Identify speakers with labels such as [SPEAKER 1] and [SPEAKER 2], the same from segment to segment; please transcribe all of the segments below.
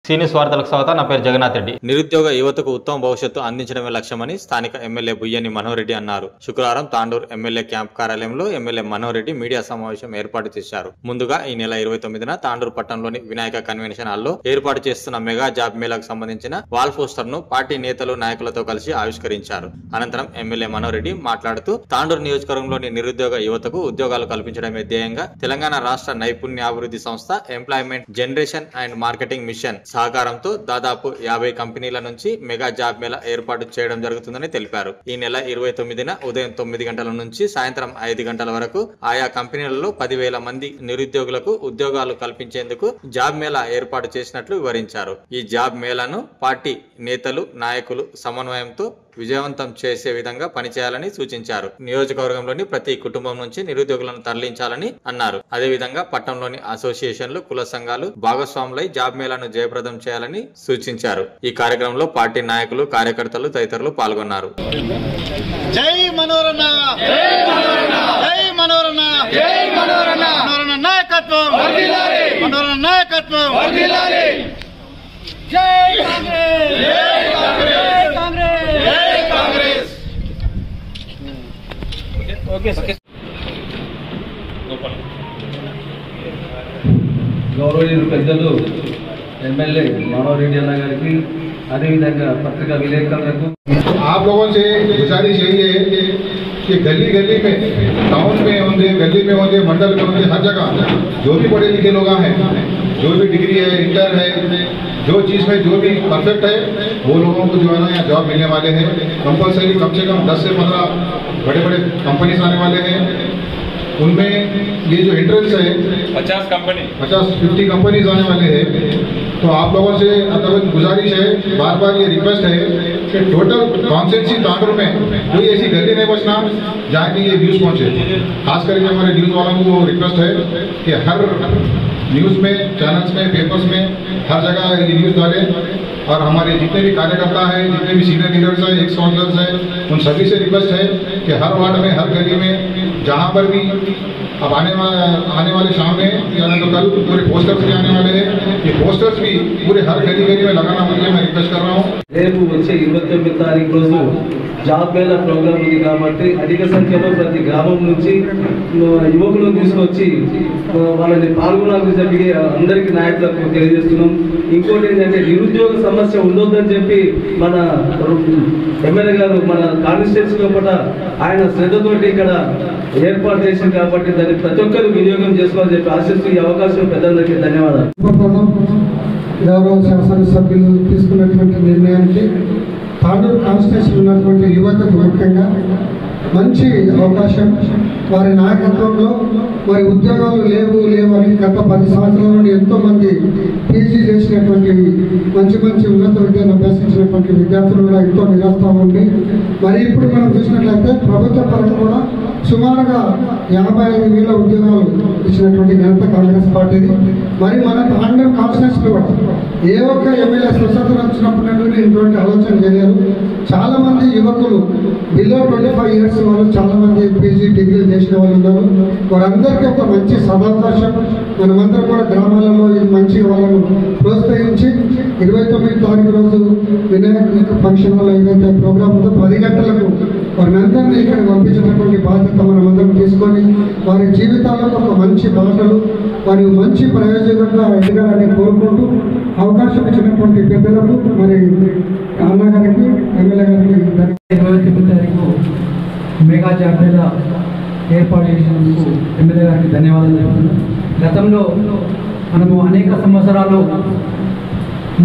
[SPEAKER 1] సీనియస్ వార్తలకు స్వాగతం. నా పేరు జగన్నాథ్ రెడ్డి. నిరుద్యోగ యువతకు ఉత్తమ భవిష్యత్తు అందించడమే లక్ష్యమని స్థానిక ఎమ్మెల్యే బుయ్యని మనోహర్ రెడ్డి అన్నారు. శుక్రవారం తాండూరు ఎమ్మెల్యే క్యాంప్ కార్యాలయంలో ఎమ్మెల్యే మనోహర్ రెడ్డి మీడియా సమావేశం ఏర్పాటు చేశారు. ముందుగా ఈ నెల 29న తాండూరు పట్టణంలోని వినాయక కన్వెన్షన్ హాల్లో ఏర్పాటు చేస్తున్న మెగా జాబ్ మేళాకు సంబంధించిన వాల్ పోస్టర్ ను పార్టీ నేతలు నాయకులతో కలిసి ఆవిష్కరించారు. అనంతరం ఎమ్మెల్యే మనోహర్ రెడ్డి మాట్లాడుతూ తాండూరు నియోజకవర్గంలోని నిరుద్యోగ యువతకు ఉద్యోగాలు కల్పించడమే ధ్యేయంగా తెలంగాణ రాష్ట్ర నైపుణ్యాభివృద్ధి సంస్థ employment generation and marketing machine సహకారంతో దాదాపు 50 కంపెనీల నుంచి మెగా జాబ్ మేళా ఏర్పాటు చేయడం జరుగుతుందని తెలిపారు. ఈ నెల 29న ఉదయం 9 గంటల నుంచి సాయంత్రం 5 గంటల వరకు ఆయా కంపెనీలలో 10,000 మంది నిరుద్యోగులకు ఉద్యోగాలు కల్పించేందుకు జాబ్ మేళా ఏర్పాటు చేసినట్లు వివరించారు. ఈ జాబ్ మేళాను పార్టీ నేతలు నాయకులు సమన్వయంతో విజయవంతం చేసే విధంగా పనిచేయాలని సూచించారు. నియోజకవర్గంలోని ప్రతి కుటుంబం నుంచి నిరుద్యోగులను తరలించాలని అన్నారు. అదేవిధంగా పట్టణంలోని అసోసియేషన్లు కుల సంఘాలు భాగస్వాములై జాబ్ మేళాను జయప్రదం చేయాలని సూచించారు. ఈ కార్యక్రమంలో పార్టీ నాయకులు కార్యకర్తలు తదితరులు పాల్గొన్నారు.
[SPEAKER 2] జై మనోరణ, జై మనోరణ, జై మనోరణ, జై మనోరణ, మనోరణ నాయకత్వం వర్ధిల్లాలి, మనోరణ నాయకత్వం వర్ధిల్లాలి. జై కాంగ్రెస్, జై కాంగ్రెస్, జై కాంగ్రెస్. ఓకే
[SPEAKER 3] గౌరవనీయులు పెద్దలు ఎమ్మెల్యే మనోహర్ రెడ్డి అన్న గారికి అదేవిధంగా పత్రికా విలేకరులకు
[SPEAKER 4] आप लोगों से गुजारिश यही है कि गली गली में, टाउन में होंगे, गली में होंगे, मंडल में होंगे, हर जगह जो भी पढ़े लिखे लोग हैं, जो भी डिग्री है, इंटर है, जो चीज़ में जो भी परफेक्ट है, वो लोगों को जो है ना यहाँ जॉब मिलने वाले हैं. कंपलसरी कम से कम 10 से 15 बड़े बड़े कंपनीज आने वाले हैं. उनमें ये जो एंट्रेंस है 50 कंपनीज आने वाले हैं. तो आप लोगों से गुजारिश है, बार बार ये रिक्वेस्ट है कि टोटल कॉन्स्टिट्यूंसी तांडूर में कोई ऐसी गली नहीं बचना जहाँ की ये न्यूज़ पहुँचे. खास करके हमारे न्यूज़ वालों को रिक्वेस्ट है कि हर न्यूज़ में, चैनल्स में, पेपर्स में हर जगह ये न्यूज़ डालें. और हमारे जितने भी कार्यकर्ता हैं, जितने भी सीनियर लीडर्स हैं, एक्स काउंसलर्स हैं, उन सभी से रिक्वेस्ट है कि हर वार्ड में, हर गली में, जहाँ पर भी अब आने वाले शाम में या तो कल पूरे पोस्टर्स भी आने वाले हैं. ये पोस्टर्स भी पूरे हर गली गली में लगाना मुझे मैं रिक्वेस्ट कर रहा हूँ.
[SPEAKER 3] రేపు వచ్చే 29వ తారీఖు రోజు జాబ్ మేళా ప్రోగ్రామ్ ఉంది కాబట్టి అధిక సంఖ్యలో ప్రతి గ్రామం నుంచి యువకులను తీసుకొచ్చి వాళ్ళని పాల్గొనాలని చెప్పి అందరికీ నాయకులకు తెలియజేస్తున్నాం. ఇంకోటి ఏంటంటే నిరుద్యోగ సమస్య ఉండొద్దని చెప్పి మన ఎమ్మెల్యే గారు మన కాన్స్టిట్యూన్సీ లోపల ఆయన శ్రద్ధతోటి ఇక్కడ ఏర్పాటు చేసింది కాబట్టి దాన్ని ప్రతి ఒక్కరు వినియోగం చేసుకోవాలని చెప్పి ఆశిస్తూ ఈ అవకాశం పెద్దలందరికీ ధన్యవాదాలు.
[SPEAKER 5] గౌరవ శాసనసభ్యులు తీసుకున్నటువంటి నిర్ణయానికి తాండూరు కాన్స్టిట్యూన్సీ ఉన్నటువంటి యువతకు ముఖ్యంగా మంచి అవకాశం. వారి నాయకత్వంలో మరి ఉద్యోగాలు లేవని గత 10 సంవత్సరాల నుండి ఎంతోమంది పీజీ చేసినటువంటి మంచి ఉన్నత విద్యను అభ్యసించినటువంటి విద్యార్థులు కూడా ఎంతో నిరాశ ఉంది. మరి ఇప్పుడు మనం చూసినట్లయితే ప్రభుత్వ పరంగా కూడా సుమారుగా 55,000 ఉద్యోగాలు ఇచ్చినటువంటి ఘనత కాంగ్రెస్ పార్టీది. మరి మన తాండూరు కాన్స్టిట్యూన్సీలో కూడా ఏ ఒక్క ఎమ్మెల్యే స్వతంత్రం వచ్చినప్పటి నుండి ఇటువంటి ఆలోచన చేయలేరు. చాలా మంది యువకులు బిలో 25 ఇయర్స్ వాళ్ళు చాలా మంది పీజీ డిగ్రీలు చేసిన వాళ్ళు ఉన్నారు. వారందరికీ ఒక మంచి సదావకాశం. మనమందరం కూడా గ్రామాలలో ఇది మంచి వాళ్ళను ప్రోత్సహించి 29వ తారీఖు రోజు వినాయక ఫంక్షన్ హాల్లో ఏదైతే ప్రోగ్రామ్ ఉందో 10 గంటలకు వారిని అందరినీ ఇక్కడ పంపించినటువంటి బాధ్యత మనమందరం తీసుకొని వారి జీవితాల్లో ఒక మంచి బాటలు వారి మంచి ప్రయోజనంగా ఎదగాలని కోరుకుంటూ అవకాశం ఇచ్చినటువంటి పెద్దలకు మరి అన్నగారికి ఎమ్మెల్యే గారికి
[SPEAKER 3] 29వ తారీఖు మెగా జాబ్ మేళా ఏర్పాటు చేసినందుకు ఎమ్మెల్యే గారికి ధన్యవాదాలు చెప్తున్నాను. గతంలో మనము అనేక సంవత్సరాలు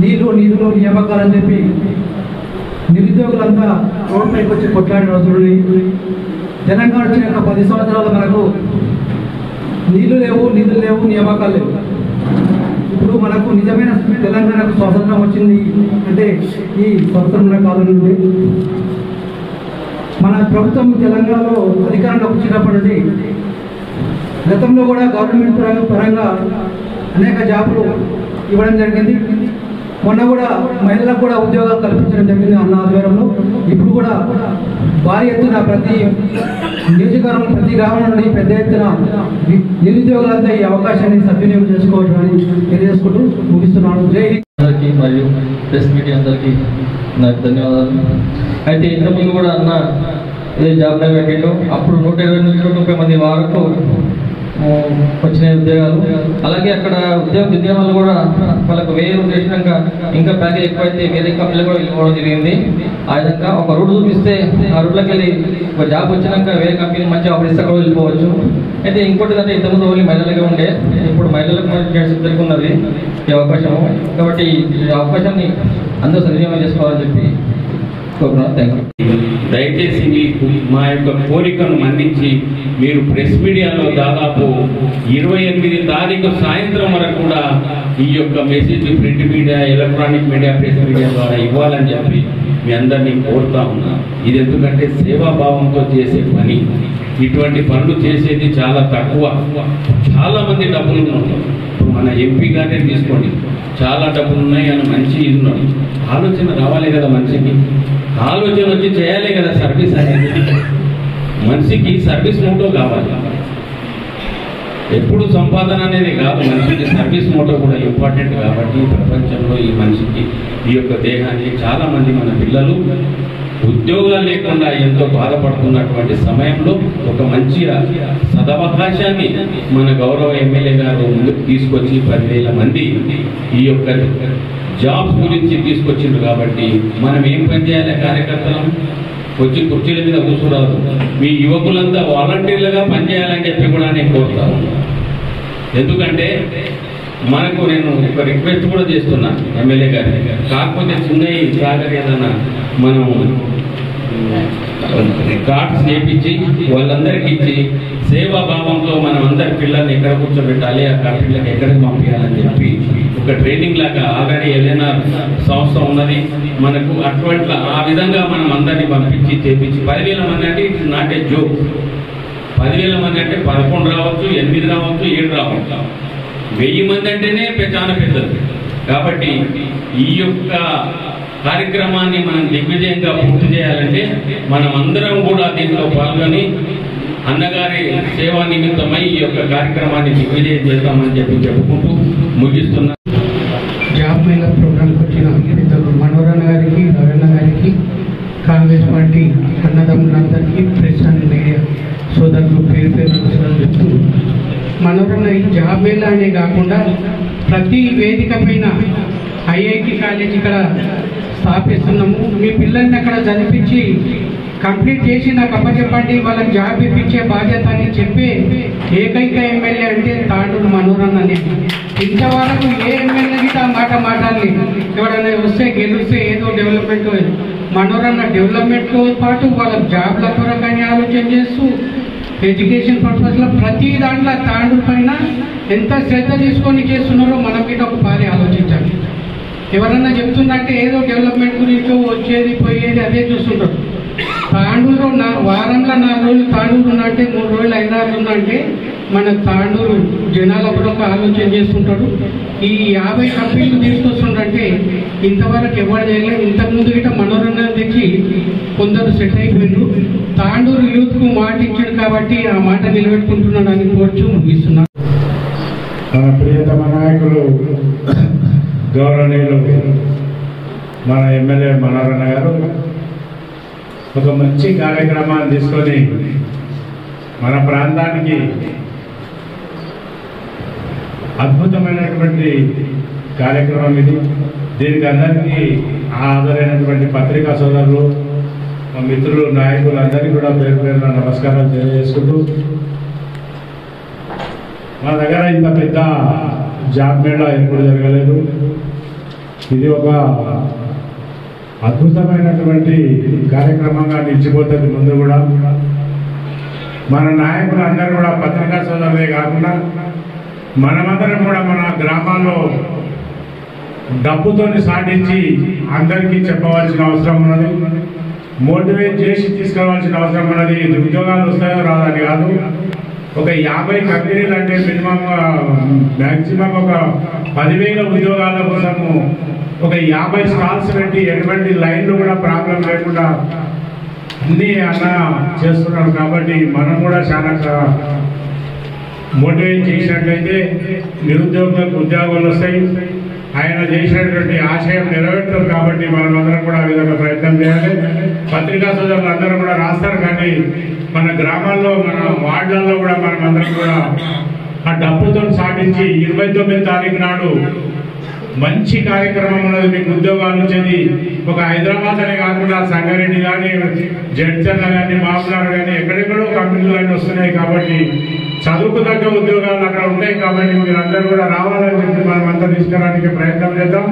[SPEAKER 3] నిధులు నియామకాలని చెప్పి నిరుద్యోగులంతా రోడ్డుపైకి వచ్చి కొట్లాడిన రోజులు తెలంగాణ వచ్చిన 10 సంవత్సరాలు మనకు నిధులు లేవు నియామకాలు లేవు. ఇప్పుడు మనకు నిజమైన తెలంగాణకు స్వాతంత్రం వచ్చింది అంటే ఈ స్వతంత్ర కాలం నుండి మన ప్రభుత్వం తెలంగాణలో అధికారంలోకి వచ్చినప్పటి నుండి గతంలో కూడా గవర్నమెంట్ పరంగా అనేక జాబులు ఇవ్వడం జరిగింది. మొన్న కూడా మహిళలకు కూడా ఉద్యోగాలు కల్పించడం జరిగింది అన్న ఆధ్వర్యంలో. ఇప్పుడు కూడా భారీ ఎత్తున ప్రతి నియోజకవర్గంలో ప్రతి గ్రామం నుండి పెద్ద ఎత్తున నిరుద్యోగులంతా ఈ అవకాశాన్ని సద్వినియోగం చేసుకోవచ్చని తెలియజేసుకుంటూ ముగిస్తున్నాను. జై హింద్.
[SPEAKER 6] అందరికీ మరియు ప్రెస్ మీడియా అందరికీ నాకు ధన్యవాదాలు. అయితే ఇంతకుముందు కూడా అన్న ఏ జాబ్ లో పెట్టిండు, అప్పుడు 120 నుంచి 130 మంది వరకు వచ్చిన ఉద్యోగాలు. అలాగే అక్కడ ఉద్యోగాలు కూడా వాళ్ళకు 1000 చేసినాక ఇంకా ప్యాకేజ్ ఎక్కువైతే వేరే కంపెనీలు కూడా వెళ్ళిపోవడం జరిగింది. ఆ విధంగా ఒక రూట్ చూపిస్తే ఆ రూట్లోకి వెళ్ళి ఒక జాబ్ వచ్చినాక వేరే కంపెనీ మంచి ఆఫర్ ఇస్తే కూడా వెళ్ళిపోవచ్చు. అయితే ఇంకోటి అంటే ఇంతకుముందు ఓన్లీ మహిళలుగా ఉండే, ఇప్పుడు మహిళలకు జెంట్స్ ఇద్దరికి ఉన్నది ఈ అవకాశము. కాబట్టి ఈ అవకాశాన్ని అందరూ సద్వినియోగం చేసుకోవాలని చెప్పి కోరుకున్నాను. Thank you.
[SPEAKER 7] దయచేసి మీకు మా యొక్క కోరికను మన్నించి మీరు ప్రెస్ మీడియాలో దాదాపు 28 తారీఖు సాయంత్రం వరకు కూడా ఈ యొక్క message print media, electronic media, press media ద్వారా ఇవ్వాలని చెప్పి మీ అందరినీ కోరుతా ఉన్నా. ఇది ఎందుకంటే సేవాభావంతో చేసే పని. ఇటువంటి పనులు చేసేది చాలా తక్కువ. చాలా మంది డబ్బులు ఉంటారు. ఇప్పుడు మన ఎంపీ గానే తీసుకోండి, చాలా డబ్బులు ఉన్నాయి అని మంచి ఇది ఉన్నాడు. ఆలోచన రావాలి కదా మనిషికి, ఆలోచన వచ్చి చేయాలి కదా సర్వీస్ అనేది. మనిషికి సర్వీస్ మోటో కావాలి. ఎప్పుడు సంపాదన అనేది కాదు, మనిషికి సర్వీస్ మోటో కూడా ఇంపార్టెంట్. కాబట్టి ప్రపంచంలో ఈ మనిషికి ఈ యొక్క దేహానికి చాలా మంది మన పిల్లలు ఉద్యోగాలు లేకుండా ఎంతో బాధపడుతున్నటువంటి సమయంలో ఒక మంచి సదవకాశాన్ని మన గౌరవ ఎమ్మెల్యే గారు ముందుకు తీసుకొచ్చి 10,000 మంది ఈ యొక్క జాబ్స్ గురించి తీసుకొచ్చిండ్రు. కాబట్టి మనం ఏం పని చేయాలి? కార్యకర్తలం వచ్చి కుర్చీల మీద కూర్చోరాదు. మీ యువకులంతా వాలంటీర్లుగా పనిచేయాలని చెప్పి కూడా నేను కోరుతాను. ఎందుకంటే మనకు నేను ఒక రిక్వెస్ట్ కూడా చేస్తున్నాను ఎమ్మెల్యే గారి, కాకపోతే చిన్నవి సాగర్ ఏదన్నా మనం కార్డ్స్ చేపించి వాళ్ళందరికీ ఇచ్చి సేవాభావంతో మనం అందరి పిల్లల్ని ఎక్కడ కూర్చోబెట్టాలి, ఆ కంపెనీలకు ఎక్కడికి పంపించాలని చెప్పి ఒక ట్రైనింగ్ లాగా ఆల్రెడీ ఎల్ఎన్ఆర్ సంస్థ ఉన్నది మనకు. అటువంటి ఆ విధంగా మనం అందరినీ పంపించి చేపించి 10,000 మంది అంటే it is not a joke. 10,000 మంది అంటే 11 రావచ్చు, 8 రావచ్చు, 7 రావచ్చు. 1000 మంది అంటేనే చాలా పెద్దది. కాబట్టి ఈ యొక్క కార్యక్రమాన్ని మనం దిగ్విజయంగా పూర్తి చేయాలంటే మనం అందరం కూడా దీంట్లో పాల్గొని అన్నగారి సేవా నిమిత్తమై ఈ యొక్క కార్యక్రమాన్ని దిగ్విజయం చేస్తామని చెప్పి చెప్పుకుంటూ ముగిస్తున్నా.
[SPEAKER 5] జాబ్ మేళా ప్రోగ్రాంకి వచ్చిన పెద్దలు మనోరన్న గారికి, రవణ గారికి, కాంగ్రెస్ పార్టీ అన్నదమ్ములందరికీ, ప్రెస్ అండ్ మీడియా సోదరులు పేరు పేరు చెప్తూ, మనోరన్న ఈ జాబ్ మేళా అనే కాకుండా ప్రతి వేదిక పైన ఐఐటి కాలేజ్ ఇక్కడ స్థాపిస్తున్నాము. మీ పిల్లల్ని అక్కడ చదివించి కంప్లీట్ చేసి నాకు అప్పచెప్పండి, వాళ్ళకి జాబ్ ఇప్పించే బాధ్యత అని చెప్పే ఏకైక ఎమ్మెల్యే అంటే తాండూరు మనోరన్న. ఇంతవరకు ఏ ఎమ్మెల్యే గిట్ట ఆ మాట మాట్లాడాలి. ఎవరైనా వస్తే గెలిస్తే ఏదో డెవలప్మెంట్, మనోరన్న డెవలప్మెంట్తో పాటు వాళ్ళకి జాబ్ల కొరకని ఆలోచన చేస్తూ ఎడ్యుకేషన్ పర్పస్లో ప్రతి దాంట్లో తాండూరు పైన ఎంత శ్రద్ధ తీసుకొని చేస్తున్నారో మనం మీద ఒక పారి ఆలోచించాలి. ఎవరన్నా చెప్తున్నట్టే ఏదో డెవలప్మెంట్ గురించి వచ్చేది పోయేది అదే చూస్తుంటారు. తాండూరు వారంలో 4 రోజులు తాండూరు ఉన్నట్టే 3 రోజులు హైదరాబాద్ ఉందంటే మన తాండూరు జనాల కొరకు ఆలోచన చేస్తుంటారు. ఈ 50 కంపెనీలు తీసుకొస్తుంటే ఇంతవరకు ఎవరు చేయలేదు. ఇంతకుముందు గిట్ట మనోరంజన తెచ్చి కొందరు సెట్ అయిపోయారు. తాండూరు యూత్కు మాట ఇచ్చాడు కాబట్టి ఆ మాట నిలబెట్టుకుంటున్నాడు అని కోర్చు ముగిస్తున్నాను.
[SPEAKER 8] మన ప్రియతమ నాయకులు గౌరవనీయులు మన ఎమ్మెల్యే మనోరన్న గారు ఒక మంచి కార్యక్రమాన్ని తీసుకొని మన ప్రాంతానికి అద్భుతమైనటువంటి కార్యక్రమం ఇది. దీనికి అందరికీ హాజరైనటువంటి పత్రికా సోదరులు, మా మిత్రులు, నాయకులు అందరికీ కూడా పేరు పేరున నమస్కారాలు తెలియజేసుకుంటూ, మా దగ్గర ఇంత పెద్ద జాబ్ మేళా ఎప్పుడు జరగలేదు. ఇది ఒక అద్భుతమైనటువంటి కార్యక్రమంగా నిలిచిపోతుంది. ముందు కూడా మన నాయకులు అందరూ కూడా పత్రికా సోదరులే కాకుండా మనమందరం కూడా మన గ్రామాల్లో డబ్బుతోని సాధించి అందరికీ చెప్పవలసిన అవసరం ఉన్నది. మోటివేట్ చేసి తీసుకురావాల్సిన అవసరం ఉన్నది. ఉద్యోగాలు వస్తాయో రాదని కాదు. ఒక 50 కంపెనీలు అంటే మినిమం మ్యాక్సిమం ఒక 10,000 ఉద్యోగాల కోసము ఒక 50 స్టాల్స్ పెట్టి ఎటువంటి లైన్లు కూడా ప్రాబ్లం లేకుండా అన్నీ అన్న చేస్తున్నాడు. కాబట్టి మనం కూడా చాలా మోటివేట్ చేసినట్లయితే నిరుద్యోగులకు ఉద్యోగాలు వస్తాయి. ఆయన చేసినటువంటి ఆశయం నెరవేరుతుంది కాబట్టి మనమందరం కూడా ఆ విధంగా ప్రయత్నం చేయాలి. పత్రికా సోదరులు అందరూ కూడా రాస్తారు, కానీ మన గ్రామాల్లో మన వార్డులలో కూడా మనమందరం కూడా ఆ డబ్బుతో సాధించి 29 తారీఖు నాడు మంచి కార్యక్రమం ఉన్నది. మీకు ఉద్యోగాలు వచ్చేది ఒక హైదరాబాద్ అనే కాకుండా సంగారెడ్డి కానీ, జడ్చర్ల కానీ, మామూలు కానీ ఎక్కడెక్కడో కంపెనీలు అన్నీ వస్తున్నాయి. కాబట్టి చదువుకు తగ్గ ఉద్యోగాలు అక్కడ ఉంటాయి. కాబట్టి మీరందరూ కూడా రావాలని చెప్పి మనం అంతా తీసుకురావడానికి ప్రయత్నం చేద్దాం.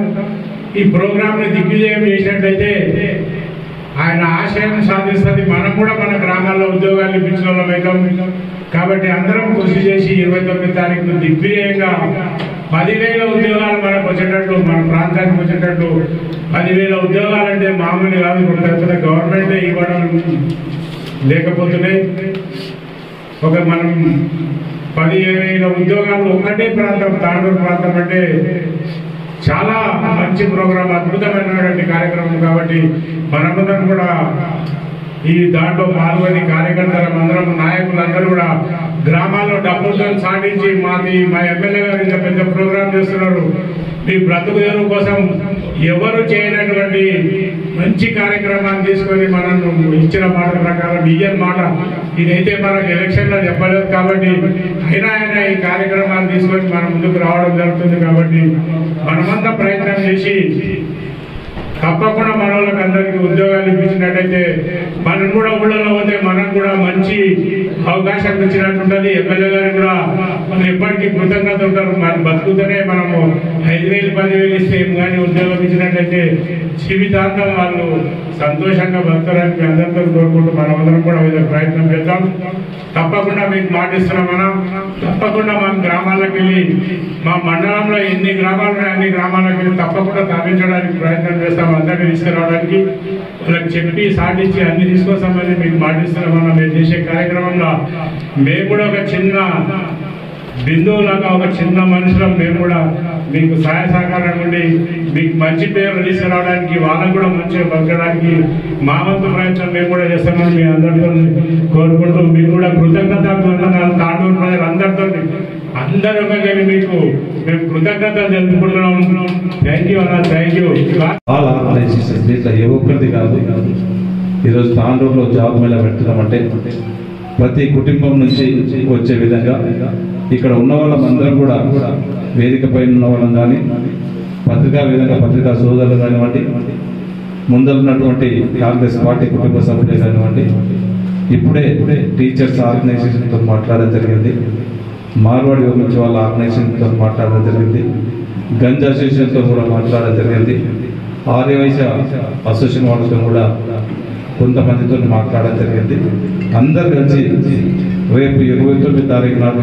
[SPEAKER 8] ఈ ప్రోగ్రామ్ని దిగ్విజయం చేసినట్లయితే ఆయన ఆశయం సాధిస్తుంది. మనం కూడా మన గ్రామాల్లో ఉద్యోగాలు ఇప్పించిన వాళ్ళం అవుతాం. కాబట్టి అందరం కృషి చేసి 29 తారీఖు దిగ్విజయంగా 10,000 ఉద్యోగాలు మనకు వచ్చేటట్టు, మన ప్రాంతానికి వచ్చేటట్టు 10,000 ఉద్యోగాలు అంటే మామూలు కాదు. ఇప్పుడు గవర్నమెంటే ఇవ్వడం లేకపోతున్నాయి. ఒక మనం 10,000 ఉద్యోగాలు ఒక్కటే ప్రాంతం, తాండూరు ప్రాంతం అంటే చాలా మంచి ప్రోగ్రాం, అద్భుతమైనటువంటి కార్యక్రమం. కాబట్టి మనమందరం కూడా ఈ దాంట్లో పాల్గొని కార్యకర్తలు అందరం, నాయకులందరూ కూడా గ్రామాల్లో డబ్బులతో సాధించి మా ఎమ్మెల్యే గారు ఇంత పెద్ద ప్రోగ్రాం చేస్తున్నారు. మీ బ్రతుకు తెరువు కోసం ఎవరు చేయనటువంటి మంచి కార్యక్రమాన్ని తీసుకొని మనం ఇచ్చిన మాట ప్రకారం ఇయ్యని మాట ఇదైతే మనకు ఎలక్షన్లో చెప్పలేదు. కాబట్టి అయినా ఈ కార్యక్రమాన్ని తీసుకొని మనం ముందుకు రావడం జరుగుతుంది. కాబట్టి మనమంతా ప్రయత్నం చేసి తప్పకుండా మన వాళ్ళకి అందరికీ ఉద్యోగాలు ఇప్పించినట్టయితే మనం కూడా ఊళ్ళలో పోతే మనకు కూడా మంచి అవకాశం ఇచ్చినట్టుంటది. ఎమ్మెల్యే గారు కూడా మనం ఎప్పటికీ కృతజ్ఞత ఉంటారు. మనం బతుకుతూనే మనము 5,000 10,000 ఇస్తే కానీ ఉద్యోగం ఇచ్చినట్టయితే జీవితాంతం వాళ్ళు సంతోషంగా బతకడానికి అందరితో కోరుకుంటూ మనమందరం కూడా ప్రయత్నం చేద్దాం. తప్పకుండా మీకు మాటిస్తున్నాం. మనం తప్పకుండా మన గ్రామాలకు వెళ్ళి, మా మండలంలో ఎన్ని గ్రామాలు ఉన్నాయో అన్ని గ్రామాలకు వెళ్ళి తప్పకుండా తరలించడానికి ప్రయత్నం చేస్తాం. అందరినీ తీసుకురావడానికి వాళ్ళకి చెప్పి సాధించి అన్ని తీసుకొస్తామని మీకు మాటిస్తున్నామన్నా. మేము చేసే కార్యక్రమంలో మేము కూడా ఒక చిన్న బిందువులాగా, ఒక చిన్న మనుషులం మేము కూడా మీకు సహాయ సహకారం ఉండి మీకు మంచి పేరు తీసుకురావడానికి, వాళ్ళకు కూడా మంచిగా బతకడానికి మా వంతు ప్రయత్నం మేము కూడా చేస్తామని మీ అందరితో కోరుకుంటూ మీకు కూడా కృతజ్ఞతలు తాండూరు ప్రజలు అందరితో అందరూ కలిగి మీకు మేము కృతజ్ఞతలు తెలుపుకుంటున్నాం. థ్యాంక్ యూ అన్న, థ్యాంక్ యూ.
[SPEAKER 9] ఆల్ ఆర్గనైజేషన్స్ ఇట్లా ఏ ఒక్కరిది కాదు. ఈరోజు తాండూరులో జాబ్ మేళా పెడుతున్నామంటే ప్రతి కుటుంబం నుంచి వచ్చే విధంగా ఇక్కడ ఉన్న వాళ్ళందరం కూడా వేదిక పైన ఉన్న వాళ్ళం కానీ, పత్రికా సోదరులు కానివ్వండి, ముందరున్నటువంటి కాంగ్రెస్ పార్టీ కుటుంబ సభ్యులే కానివ్వండి, ఇప్పుడే టీచర్స్ ఆర్గనైజేషన్తో మాట్లాడడం జరిగింది, మార్వాడి నుంచి వాళ్ళ ఆర్గనైజేషన్తో మాట్లాడడం జరిగింది, గంజ్ అసోసియేషన్తో కూడా మాట్లాడడం జరిగింది, ఆర్యవైశ్య అసోసియేషన్ వాళ్ళతో కూడా కొంతమందితో మాట్లాడడం జరిగింది. అందరు కలిసి రేపు 29 తారీఖు నాడు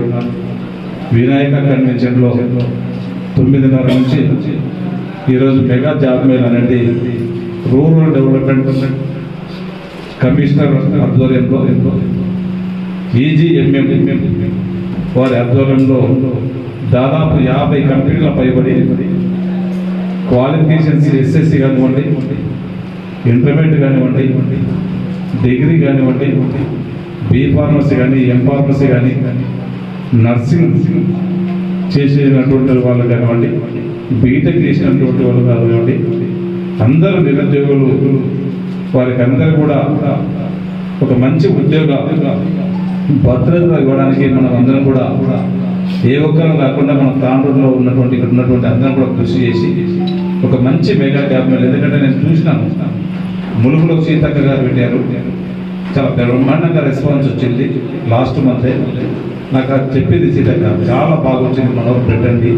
[SPEAKER 9] వినాయక కన్వెన్షన్లో 9:30 నుంచి ఈరోజు మెగా జాబ్ మేళా అనేది రూరల్ డెవలప్మెంట్ కమిషనర్ ఆధ్వర్యంలో ఈజీఎంఎం వారి ఆధ్వర్యంలో దాదాపు 50 కంపెనీల పైబడి క్వాలిఫికేషన్స్ ఎస్ఎస్సి కానివ్వండి, ఇంటర్మీడియట్ కానివ్వండి, డిగ్రీ కానివ్వండి, బి ఫార్మసీ కానీ, ఎం ఫార్మసీ కానీ, నర్సింగ్ చేసినటువంటి వాళ్ళు కానివ్వండి, బీటెక్ చేసినటువంటి వాళ్ళు కానివ్వండి, అందరూ నిరుద్యోగులు వారికి అందరూ కూడా ఒక మంచి ఉద్యోగ భద్రత ఇవ్వడానికి మనం అందరం కూడా ఏ ఒక్కరు కాకుండా మన తాండూరులో ఉన్నటువంటి ఇక్కడ ఉన్నటువంటి అందరం కూడా కృషి చేసి ఒక మంచి మెగా జాబ్ మేళా. ఎందుకంటే నేను చూసినాను, ములుగులో సీతక్క గారు పెట్టారు, చాలా బ్రహ్మాండంగా రెస్పాన్స్ వచ్చింది. లాస్ట్ మంత్ నాకు అది చెప్పింది సీతక్క, చాలా బాగా వచ్చింది, మనోరు పెట్టండి.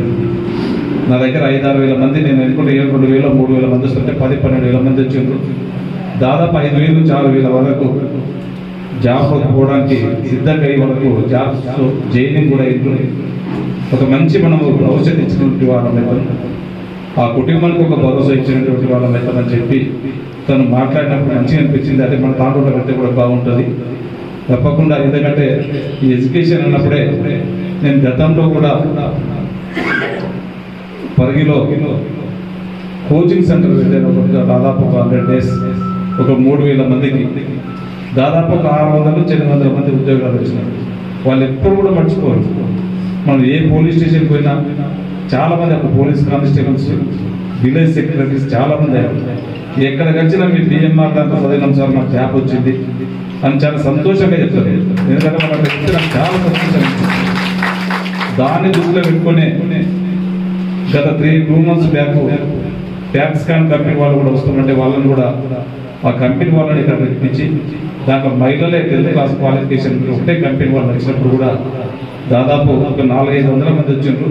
[SPEAKER 9] నా దగ్గర 5-6 వేల మంది, నేను అనుకుంటే 2,000 3,000 మంది వస్తుంటే 10-12,000 మంది వచ్చిండ్రు. దాదాపు 5,000 నుంచి 6,000 వరకు జాబ్ పోవడానికి సిద్ధంగా అయ్యే వరకు జాబ్ జైనింగ్ కూడా అయింది. ఒక మంచి మనము భవిష్యత్తు ఇచ్చినటువంటి వాళ్ళమైతే, ఆ కుటుంబానికి ఒక భరోసా ఇచ్చినటువంటి వాళ్ళమైతామని చెప్పి తను మాట్లాడినప్పుడు మంచిగా అనిపించింది. అదే మన తాండూరులో పెడితే కూడా బాగుంటుంది తప్పకుండా. ఎందుకంటే ఈ ఎడ్యుకేషన్ అన్నప్పుడే నేను గతంలో కూడా పరిగిలో కోచింగ్ సెంటర్ పెట్టాను. దాదాపు 100 days ఒక 3,000 మందికి దాదాపు ఒక 600 నుంచి 800 మంది ఉద్యోగాలు వచ్చినాయి. వాళ్ళు ఎప్పుడు కూడా మర్చిపోరు. మనం ఏ పోలీస్ స్టేషన్కి పోయినా చాలామంది అప్పుడు పోలీస్ కానిస్టేబుల్స్, విలేజ్ సెక్రటరీస్ చాలామంది అయ్యారు. ఎక్కడికి వచ్చినా మీ బిఎంఆర్ దాంట్లో చదివినాం సార్, నాకు జాబ్ వచ్చింది అని చాలా సంతోషంగా చెప్తారు. ఎందుకంటే మనకు చెప్తే నాకు చాలా సంతోషంగా. దాన్ని దృష్టిలో పెట్టుకునే గత 2 months back tax scan company వాళ్ళు కూడా వస్తుంటే వాళ్ళని కూడా ఆ కంపెనీ వాళ్ళని ఇక్కడ తెప్పించి దాంట్లో మహిళలే 10th class క్వాలిఫికేషన్ ఒకటే కంపెనీ వాళ్ళు వచ్చినప్పుడు కూడా దాదాపు ఒక 400-500 మంది వచ్చిండ్రు.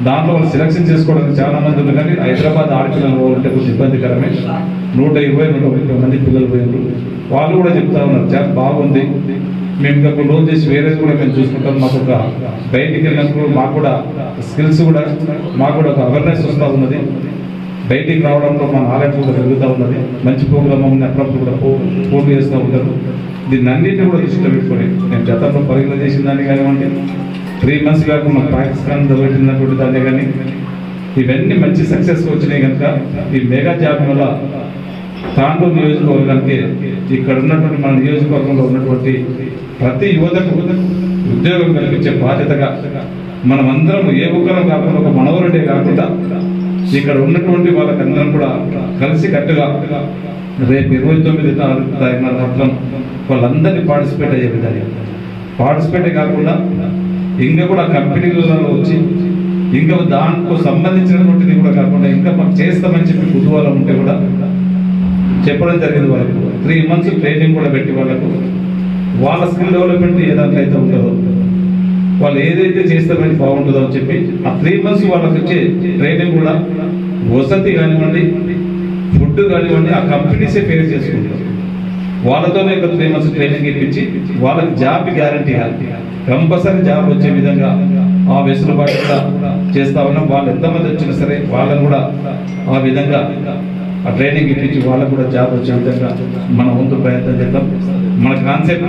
[SPEAKER 9] దాంట్లో వాళ్ళు సెలక్షన్ చేసుకోవడానికి చాలా మంది ఉన్నారు. కానీ హైదరాబాద్ ఆడపిల్లలు పోవాలంటే కొంచెం ఇబ్బందికరమే. 120-130 మంది పిల్లలు పోయినారు. వాళ్ళు కూడా చెప్తా ఉన్నారు చాలా బాగుంది, మేము ఇంకా కొన్ని రోజులు చేసి వేరే కూడా మేము చూసుకుంటాం. మాకు ఒక బయటికి వెళ్ళినప్పుడు మాకు కూడా స్కిల్స్ కూడా మాకు కూడా ఒక అవేర్నెస్ వస్తూ ఉన్నది. బయటికి రావడంలో మా నాలెడ్జ్ కూడా పెరుగుతూ ఉన్నది. మంచి ప్రోగ్రామ్ ఉంది, అప్పుడప్పుడు కూడా పోటీ చేస్తూ ఉంటారు. దీన్ని అన్నింటినీ కూడా దృష్టిలో పెట్టుకొని నేను గతంలో పరిగణ చేసిన దాన్ని కానివ్వండి, 3 months కాకుండా ప్రాక్టీస్ పెట్టినటువంటి దాన్ని కానీ ఇవన్నీ మంచి సక్సెస్ వచ్చినాయి కనుక ఈ మెగా జాబ్ వల్ల తాండూరు నియోజకవర్గానికి ఇక్కడ ఉన్నటువంటి మన నియోజకవర్గంలో ఉన్నటువంటి ప్రతి యువతకు ఉద్యోగం కల్పించే బాధ్యతగా మనమందరం ఏ ఒక్కరం కాకుండా ఒక మనవరుడే కాకుండా ఇక్కడ ఉన్నటువంటి వాళ్ళకందరం కూడా కలిసి కట్టుగా రేపు 29 తారీఖున మాత్రం వాళ్ళందరినీ పార్టిసిపేట్ అయ్యే విధంగా పార్టిసిపేటే కాకుండా ఇంకా కూడా కంపెనీలలో వచ్చి ఇంకా దానికి సంబంధించినటువంటిది కూడా కాకుండా ఇంకా మాకు చేస్తామని చెప్పి కుతూహలం ఉంటే కూడా చెప్పడం జరిగింది. వాళ్ళకు 3 months ట్రైనింగ్ కూడా పెట్టి వాళ్ళకు వాళ్ళ స్కిల్ డెవలప్మెంట్ ఏదాంట్లో అయితే ఉంటుందో వాళ్ళు ఏదైతే చేస్తామని బాగుంటుందో అని చెప్పి ఆ 3 months వాళ్ళకి వచ్చే ట్రైనింగ్ కూడా వసతి కానివ్వండి, ఫుడ్ కానివ్వండి ఆ కంపెనీసే పే చేసుకుంటారు. వాళ్ళతోనే ఒక 3 months ట్రైనింగ్ ఇప్పించి వాళ్ళకి జాబ్ గ్యారంటీ కంపల్సరీ జాబ్ వచ్చే విధంగా ఆ వెసులుబాటు కూడా చేస్తా ఉన్నాం. వాళ్ళు ఎంతమంది వచ్చినా సరే వాళ్ళని కూడా ఆ విధంగా ఆ ట్రైనింగ్ ఇప్పించి వాళ్ళకు కూడా జాబ్ వచ్చే విధంగా మన వంతు ప్రయత్నం చేద్దాం. మన కాన్సెప్ట్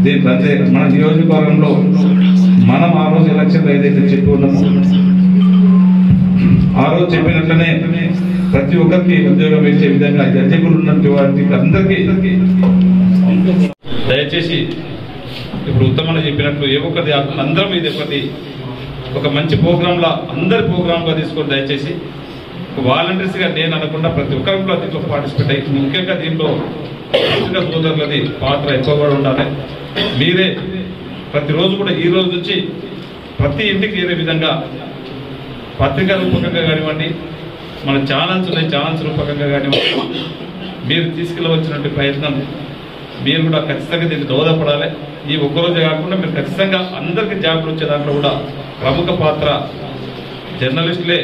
[SPEAKER 9] దీంట్లో మన నియోజకవర్గంలో మనం ఆ రోజు ఎలక్షన్లో ఏదైతే చెప్పి ఉన్నామో ఆ రోజు చెప్పినట్లనే ప్రతి ఒక్కరికి ఉద్యోగం ఇచ్చే విధంగా ఎలిజిబుల్ ఉన్నటువంటి అందరికీ
[SPEAKER 10] దయచేసి ఇప్పుడు ఉత్తమని చెప్పినట్లు ఏ ఒక్కటి అందరం ఇది ఒక మంచి ప్రోగ్రాంలా అందరి ప్రోగ్రాంగా తీసుకొని దయచేసి వాలంటీర్స్గా నేను అనకుండా ప్రతి ఒక్కరు కూడా దీంట్లో పార్టిసిపేట్ అయ్యి ముఖ్యంగా దీంట్లో పత్రికా సోదరులది పాత్ర ఎక్కువగా ఉండాలి. మీరే ప్రతిరోజు కూడా ఈ రోజు నుంచి ప్రతి ఇంటికి చేరే విధంగా పత్రికా రూపకంగా కానివ్వండి, మన ఛానల్స్ ఉన్నాయి ఛానల్స్ రూపకంగా కానివ్వండి మీరు తీసుకెళ్ళవచ్చినటువంటి ప్రయత్నం మీరు కూడా ఖచ్చితంగా దీన్ని దోహదపడాలి. ఈ ఒక్కరోజే కాకుండా మీరు ఖచ్చితంగా అందరికీ జాబులు వచ్చే దాంట్లో కూడా ప్రముఖ పాత్ర జర్నలిస్టులే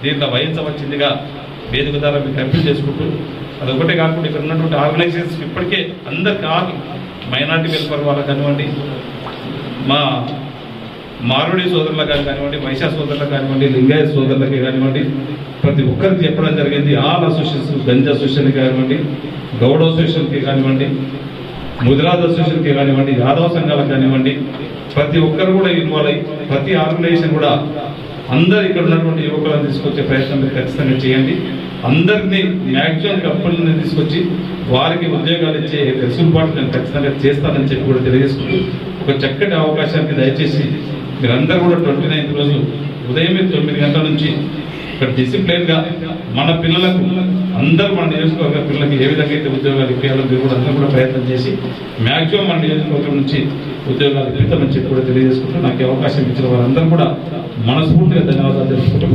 [SPEAKER 10] దీంట్లో వహించవచ్చిందిగా వేదిక ద్వారా మీకు అప్పీల్ చేసుకుంటూ అదొకటే కాకుండా ఇక్కడ ఉన్నటువంటి ఆర్గనైజేషన్స్ ఇప్పటికే అందరికి మైనార్టీ వెల్ఫేర్ వాళ్ళకి కానివ్వండి, మా మారుడి సోదరులకు కానివ్వండి, వైశ్య సోదరులకు కానివ్వండి, లింగాయత సోదరులకి కానివ్వండి ప్రతి ఒక్కరికి చెప్పడం జరిగింది. ఆల్ అసోసియేషన్స్ గంజ అసోసియేషన్కి కానివ్వండి, గౌడ అసోసియేషన్కి కానివ్వండి, ముదిరాజ్ అసోసియేషన్కి కానివ్వండి, యాదవ సంఘాలకు కానివ్వండి ప్రతి ఒక్కరు కూడా ఇన్వాల్వ్ అయ్యి ప్రతి ఆర్గనైజేషన్ కూడా అందరు ఇక్కడ ఉన్నటువంటి యువకులను తీసుకొచ్చే ప్రయత్నం మీరు ఖచ్చితంగా చేయండి. అందరినీ మ్యాక్సిమం కంపెనీలను తీసుకొచ్చి వారికి ఉద్యోగాలు ఇచ్చే వెసులుబాటు నేను ఖచ్చితంగా చేస్తానని చెప్పి కూడా తెలియజేసుకుంటూ ఒక చక్కటి అవకాశానికి దయచేసి మీరందరూ కూడా 29th రోజు ఉదయం 9 గంటల నుంచి ఇక్కడ డిసిప్లిన్గా మన పిల్లలకు అందరూ మన నియోజకవర్గ పిల్లలకి ఏ విధంగా అయితే ఉద్యోగాలు ఇప్పించాలో మీరు కూడా అందరూ కూడా ప్రయత్నం చేసి మ్యాక్సిమం మన నియోజకవర్గం నుంచి ఉద్యోగాలు ఇప్పిస్తామని చెప్పి కూడా తెలియజేసుకుంటూ నాకు అవకాశం ఇచ్చిన వారందరూ కూడా మనస్ఫూర్తిగా ధన్యవాదాలు తెలుసుకుంటూ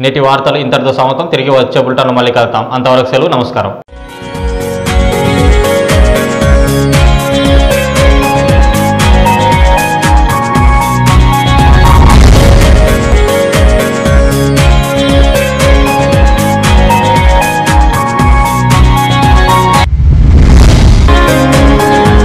[SPEAKER 1] నేటి వార్తలు ఇంతటితో సమాప్తం. తిరిగి వచ్చే బులెటిన్లో మళ్ళీ కలుద్దాం. అంతవరకు సెలవు. నమస్కారం.